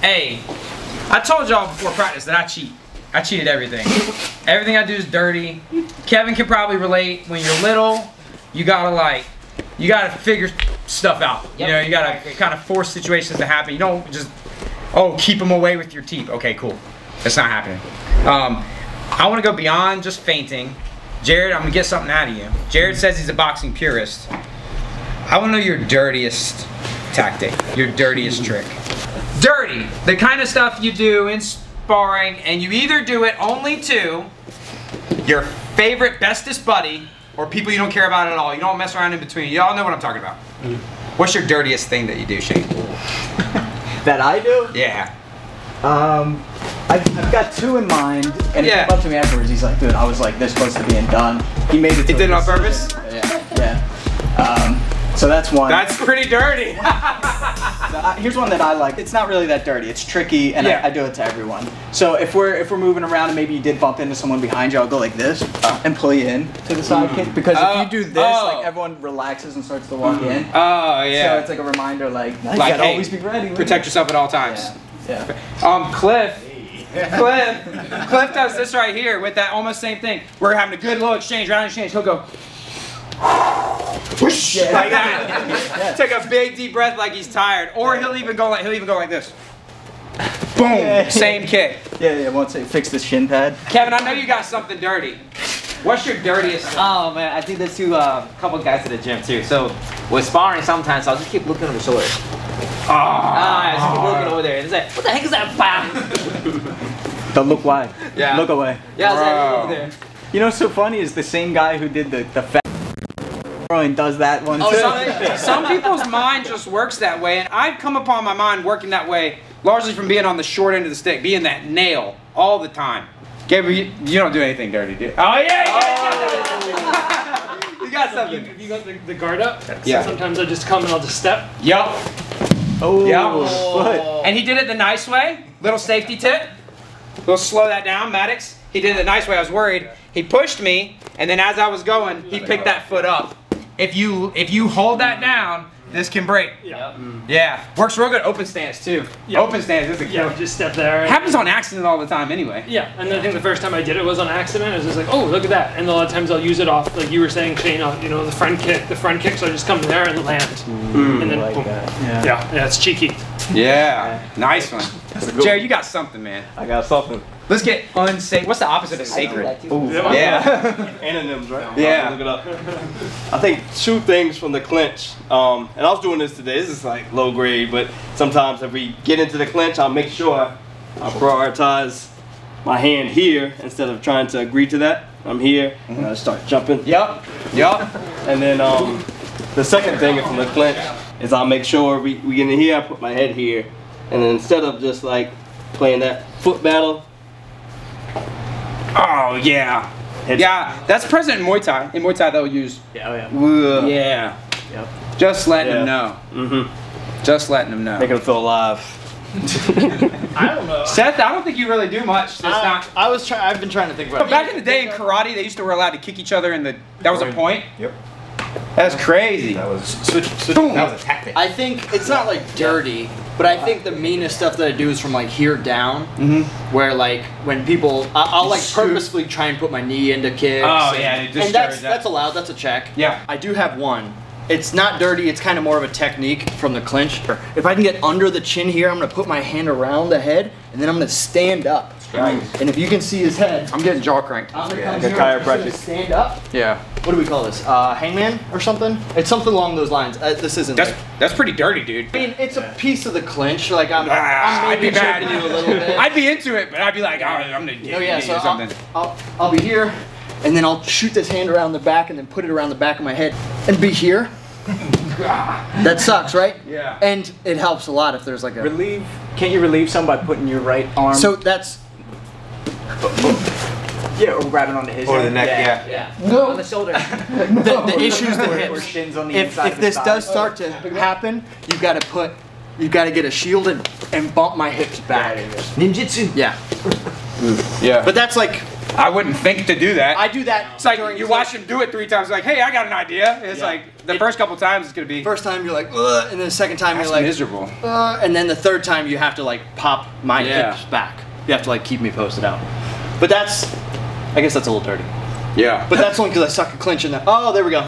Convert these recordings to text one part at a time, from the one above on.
Hey, I told y'all before practice that I cheat. I cheated everything. Everything I do is dirty. Kevin can probably relate. When you're little, you gotta figure stuff out. Yep. You know, you gotta kind of force situations to happen. You don't just, oh, keep them away with your teeth. Okay, cool. That's not happening. I want to go beyond just fainting. Jared, I'm gonna get something out of you. Jared says he's a boxing purist. I want to know your dirtiest tactic, your dirtiest trick. Dirty, the kind of stuff you do in sparring, and you either do it only to your favorite bestest buddy or people you don't care about at all. You don't mess around in between. Y'all know what I'm talking about. What's your dirtiest thing that you do, Shane? That I do? Yeah. I've got two in mind, and he came up to me afterwards. He's like, dude, I was like this close to being done. He made it. He did it on purpose? Yeah. So that's one. That's pretty dirty. Here's one that I like. It's not really that dirty. It's tricky, and I do it to everyone. So if we're moving around and maybe you did bump into someone behind you, I'll go like this and pull you in to the side kick. Because if you do this, like everyone relaxes and starts to walk in. Oh yeah. So it's like a reminder, like you gotta always be ready. Protect yourself at all times. Yeah. Cliff does this right here with that almost same thing. We're having a good little exchange, round exchange. He'll go whoosh, like that. Take a big deep breath like he's tired, or he'll even go like this. Boom, same kick. Yeah. Once they fix the shin pad. Kevin, I know you got something dirty. What's your dirtiest thing? Oh man, I think there's couple guys at the gym too. So with sparring, sometimes I'll just keep looking over the shoulder. I just keep looking over there and say, what the heck is that? Bam! Don't look wide. Yeah. Look away. Yeah, I was like, over there. You know what's so funny is the same guy who did the fat and does that one too. Some people's mind just works that way, and I've come upon my mind working that way largely from being on the short end of the stick, being that nail all the time. Gabriel, you don't do anything dirty, do you? Oh yeah! You got something. If you got the guard up, yeah. So sometimes I just come and I'll just step. Yup. Oh. Yep. And he did it the nice way. Little safety tip. We'll slow that down, Maddox. He did it the nice way. I was worried. He pushed me, and then as I was going, he picked that foot up. If you hold that down, this can break. Yeah. Yeah. Works real good. Open stance too. Yeah. Open stance is a kill. Yeah, just step there. Happens on accident all the time anyway. Yeah, and I think the first time I did it was on accident. I was just like, oh, look at that. And a lot of times I'll use it off, like you were saying, Shane, you know, the front kick, so I just come there and land. And then like boom. that. Yeah, it's cheeky. Yeah. Nice one. Jared, you got something, man. I got something. Let's get unsafe. What's the opposite of sacred? Ooh. Yeah. Anonyms, right? Yeah. Look it up. I think two things from the clinch. And I was doing this today. This is like low grade, but sometimes if we get into the clinch, I'll make sure I prioritize my hand here instead of trying to agree to that. I'm here and I start jumping. Yup. And then the second thing from the clinch is I'll make sure we get in here, I put my head here. And then instead of just like playing that foot battle. Oh yeah. Yeah, that's present in Muay Thai. In Muay Thai they'll use. Yeah. Yep. Just letting them know. Just letting them know. Making them feel alive. I don't know. Seth, I don't think you really do much. I've been trying to think about But back in the day in karate, they used to were allowed to kick each other, and that was a point. Yep. That's crazy. That was that was a tactic. I think it's not like dirty, but I think the meanest stuff that I do is from like here down, where like when people, I'll like purposefully try and put my knee into kicks. Oh yeah, and that's allowed. That's a check. Yeah. I do have one. It's not dirty. It's kind of more of a technique from the clinch. If I can get under the chin here, I'm gonna put my hand around the head, and then I'm gonna stand up. Right. And if you can see his head, I'm getting jaw cranked. I'm gonna come here, I'm just gonna stand up. Yeah. What do we call this? Hangman or something? It's something along those lines. This isn't. That's pretty dirty, dude. I mean, it's a piece of the clinch. Like I'm I'd be maybe mad. choking you a little bit. I'd be into it, but I'd be like, oh, I'm gonna get you so or something. I'll be here, and then I'll shoot this hand around the back, and then put it around the back of my head, and be here. That sucks, right? Yeah. And it helps a lot if there's like a relieve. Can't you relieve some by putting your right arm? So that's. Yeah, or grabbing onto his Or head. the neck, Yeah. No. On the shoulder. The issue's the Or hips. shins on the If inside of the this thigh. does start to happen, you've got to get a shield and bump my hips back. Ninjutsu. Yeah. Yeah. But that's like. I wouldn't think to do that. I do that. It's like you watch him do it 3 times. Like, hey, I got an idea. It's like, the first couple times it's gonna be. First time you're like, ugh, and then the second time you're like miserable. And then the third time you have to like pop my hips back. You have to like keep me posted out. But that's, I guess that's a little dirty. Yeah. But that's only because I suck at clinch and that. Oh, there we go.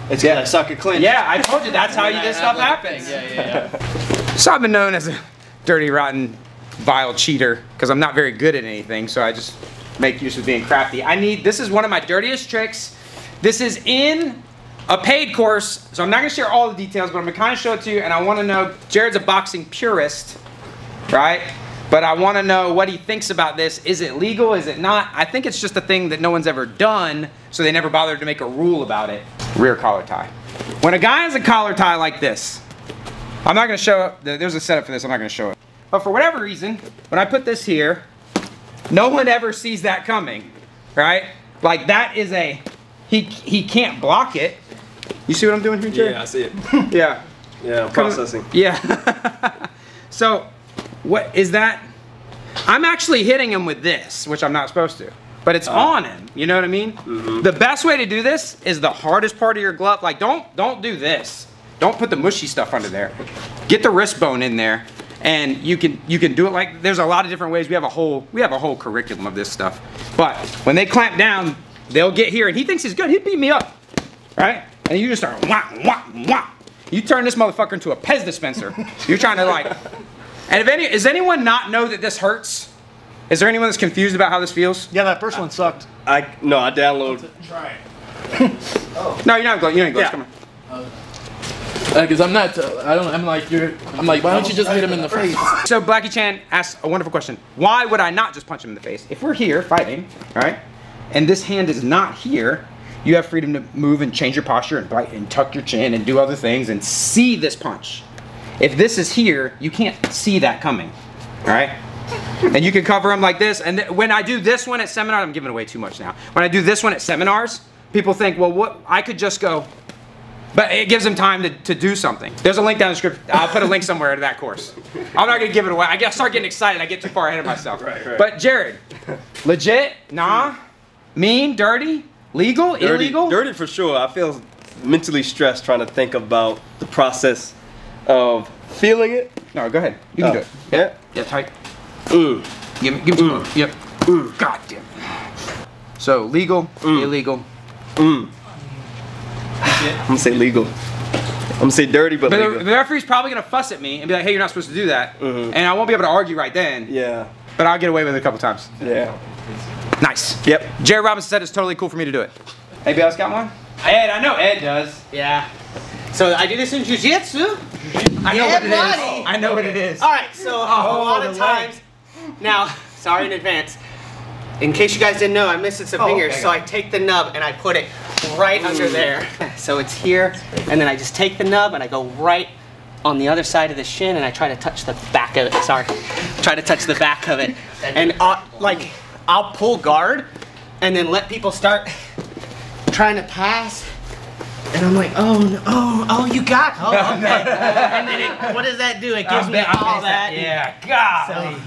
It's because I suck at clinch. Yeah, I told you that's how this stuff happens. Yeah. So I've been known as a dirty, rotten, vile cheater because I'm not very good at anything. So I just make use of being crafty. This is one of my dirtiest tricks. This is in a paid course, so I'm not gonna share all the details, but I'm gonna kind of show it to you, and I wanna know, Jared's a boxing purist, right? But I wanna know what he thinks about this. Is it legal, is it not? I think it's just a thing that no one's ever done, so they never bothered to make a rule about it. Rear collar tie. When a guy has a collar tie like this, I'm not gonna show it, there's a setup for this, I'm not gonna show it. But for whatever reason, when I put this here, no one ever sees that coming, right? Like that is he can't block it. You see what I'm doing here, Jared? Yeah, I see it. Yeah. Yeah, processing. Yeah. So, what is that? I'm actually hitting him with this, which I'm not supposed to. But it's on him, you know what I mean? Mm-hmm. The best way to do this is the hardest part of your glove. Like, don't do this. Don't put the mushy stuff under there. Get the wrist bone in there, and you can do it like, there's a lot of different ways. We have a whole curriculum of this stuff. But when they clamp down, they'll get here, and he thinks he's good. He'd beat me up, right? And you just start wah, wah, wah. You turn this motherfucker into a Pez dispenser. You're trying to like, and does anyone not know that this hurts? Is there anyone that's confused about how this feels? Yeah, that first one sucked. I download. Try it. No, you're not going. You ain't going. Come on. Because I'm not. I'm like, why don't you just hit him in the face? So Blackie Chan asked a wonderful question. Why would I not just punch him in the face? If we're here fighting, all right, and this hand is not here, you have freedom to move and change your posture and bite and tuck your chin and do other things and see this punch. If this is here, you can't see that coming, all right? And you can cover him like this. And when I do this one at seminars, I'm giving away too much now. When I do this one at seminars, people think, well, what? I could just go. But it gives them time to do something. There's a link down in the script. I'll put a link somewhere to that course. I'm not gonna give it away. I start getting excited. I get too far ahead of myself. Right. But Jared, legit, nah, mean, dirty, legal, illegal? Dirty for sure. I feel mentally stressed trying to think about the process of feeling it. No, go ahead. You can do it. Yeah. Yeah, tight. Mm. Give me some more. Yep. God damn. So legal, illegal. I'm gonna say legal. I'm gonna say dirty, but legal. The referee's probably gonna fuss at me and be like, "Hey, you're not supposed to do that," and I won't be able to argue right then. Yeah. But I'll get away with it a couple times. Yeah. Nice. Yep. Jerry Robinson said it's totally cool for me to do it. Anybody else got one? Ed, I know Ed does. Yeah. So I do this in jiu-jitsu. I know what it is. buddy. I know what it is. All right. So a lot of times. Now, sorry in advance. In case you guys didn't know, I'm missing some fingers, so I take the nub and I put it right under there. So it's here, and then I just take the nub and I go right on the other side of the shin, and I try to touch the back of it. Sorry, try to touch the back of it, and like I'll pull guard, and then let people start trying to pass, and I'm like, oh, no, oh, you got, oh, okay. And then what does that do? It gives me all that. Yeah, God. So,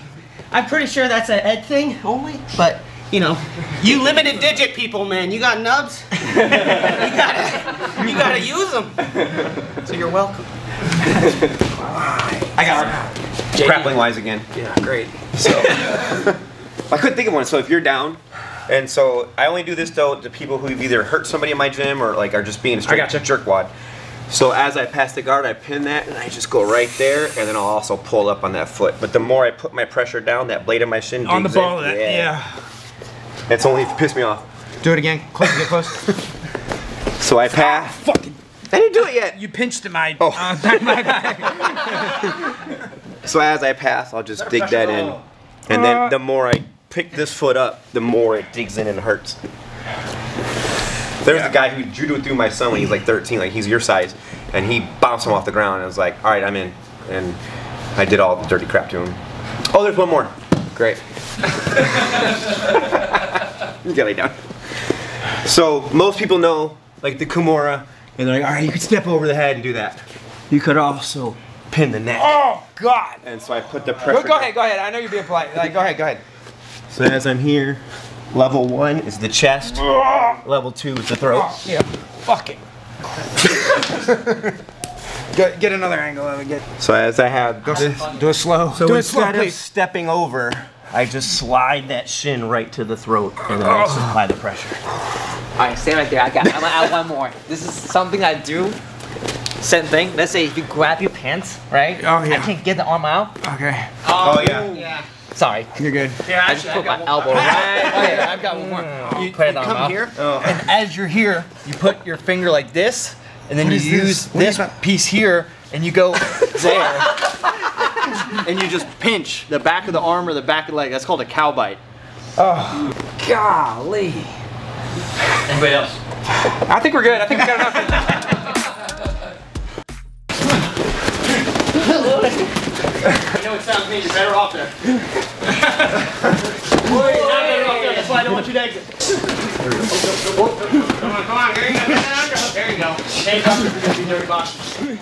I'm pretty sure that's an Ed thing only, but you know, you limited digit people, man, you got nubs. you gotta use them. So you're welcome. I got one. Grappling wise again. Yeah, great. So I couldn't think of one. So if you're down, and so I only do this though to people who've either hurt somebody in my gym or like are just being a straight jerkwad. So as I pass the guard, I pin that and I just go right there, and then I'll also pull up on that foot. But the more I put my pressure down, that blade of my shin On the digs ball in. of that, yeah. It's only if it pisses me off. Do it again. Close, get close. So I pass. Fucking. I didn't do it yet. You pinched my. Oh. My back. So as I pass, I'll just dig that in, and then the more I pick this foot up, the more it digs in and hurts. There's a guy who judoed through my son when he's like 13, like he's your size, and he bounced him off the ground. And I was like, all right, I'm in, and I did all the dirty crap to him. Oh, there's one more. Great. You gotta lay down. So most people know like the Kimura, and they're like, all right, you could step over the head and do that. You could also pin the neck. Oh God! And so I put the pressure. Go ahead. I know you're being polite. Like, go ahead. So as I'm here, level 1 is the chest. Level 2 is the throat. Yeah. Fucking. Get another angle of it. So as I have Do it slow. So do it slow, instead of please. stepping over, I just slide that shin right to the throat and then I apply the pressure. All right, stay right there. I'm gonna add one more. This is something I do. Same thing. Let's say if you grab your pants, right? Oh, yeah. I can't get the arm out. Okay. Oh yeah. Sorry. You're good. Yeah, I just put my elbow right. Okay, I've got one more. You Put it on come mouth. here, Oh. and as you're here, you put your finger like this, and then What you is use this? What is this that? piece here, and you go there, and you just pinch the back of the arm or the back of the leg. That's called a cow bite. Oh, golly. Anybody else? I think we're good. I think we got enough. You know what sounds means you're better off there. Boy, you're not better off there. That's why I don't want you to exit. Come on, come on. There you go. There you go. Hands up if you're going to be dirty boxers.